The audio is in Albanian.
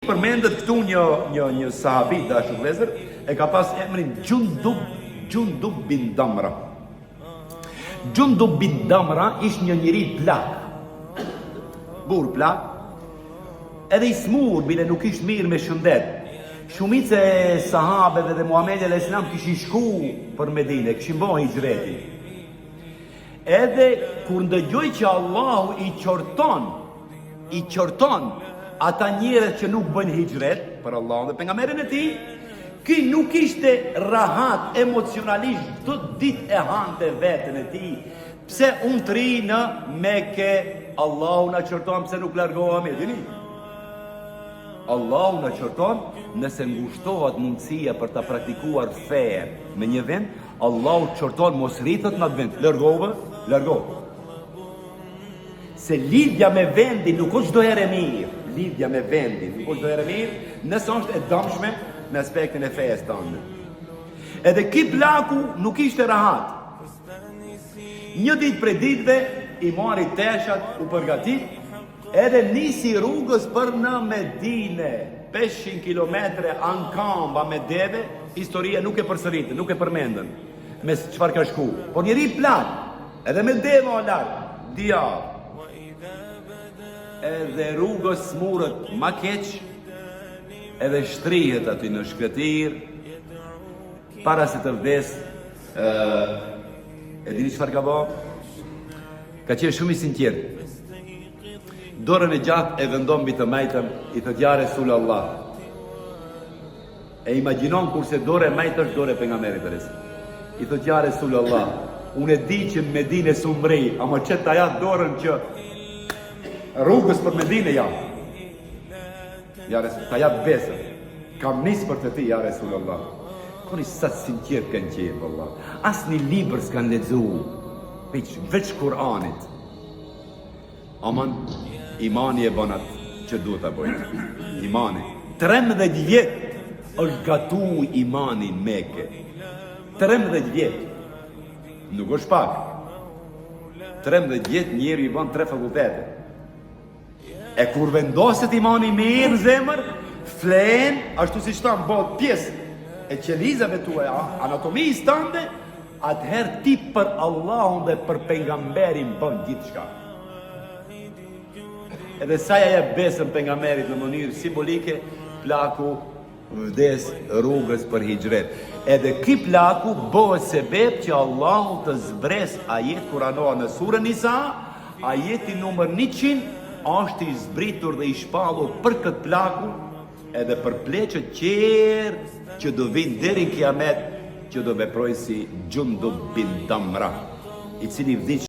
Përmendet këtu një sahabi dashur vëllezër, e ka pas emrin Gjundub bin Damra. Gjundub bin Damra ishte një njeri plak, burr plak, edhe i smur, bile nuk ishte mirë me shëndet. Shumica e sahabeve dhe Muhamedi alayhis salam kishin shku për Medinë, kishin bërë hijreti. Edhe kur ndëgjoi që Allahu i qorton ata njerëz që nuk bëjnë hijret për Allahun dhe pejgamberin e tij, ky nuk ishte rahat emocionalisht, çdo ditë e hante veten e tij. Pse unë të ri në Mekë, Allahu na qorton pse nuk largohemi, dini? Allahu na qorton nëse ngushtohet mundësia për ta praktikuar fe në një vend, Allahu qorton mos rritet në atë vend. Largohu. Se lidhja me vendin nuk është çdo herë e mirë. Lidhja me vendin nuk është çdo herë e mirë, nëse është e dëmshme në aspektin e fesë tonë. Edhe ky plaku nuk ishte rahat. Një ditë prej ditëve i mori teshat, u përgatit, edhe nisi rrugës për në Medinë, 500 kilometre ankamba me deve. Historia nuk e përsëritet, nuk e përmendën me çfarë ka shku. Por njëri plak, edhe me deve o larg, diavë. Edhe rrugës smurët ma keq, edhe shtrihet aty në shkretir, para se të vdes, e dini çfarë ka bërë? Ka qenë shumë i sinqert. Dorën e gjatë e vendon mbi të majtën, i thot ja Resulullah. E imagjinon kurse dorë e majtë është dorë e pejgamberit alayhis. I thot ja Resulullah, unë e di që në Medinë sumrej, ama që ta ja dorën që rrugës për Medinë jam. Ja Resulullah, ta ja besën. Kam nisë për të ti, ja Resulullah. Koni sa sinqert kanë qenë, valla. Asnjë libër s'kan lexuar, veç Kur'anit. Aman, imani e bën atë që duhet ta bëjë. Imani. 13 vjet është gatu imani në Mekë. 13 vjet. Nuk është pak. 13 vjet njeri i bën 3 fakultete. E kur vendoset imani mirë në zemër, flen, ashtu si shtam, bëhet pjesë e qelizave tua, anatomisë tënde, atëherë ti për Allahun dhe për pejgamberin bën gjithçka. Edhe sa ja jep besën pejgamberit në mënyrë simbolike, plaku vdes rrugës për hijret. Edhe ky plaku bëhet sebeb që Allahu të zbres ajet kuranor në surën Nisa, ajeti numër 100, është i zbritur dhe i shpallur për këtë plaku, edhe për pleqët qerë që do vinë deri në kiamet, që do veprojnë si Gjundub bin Damra, i cili vdiq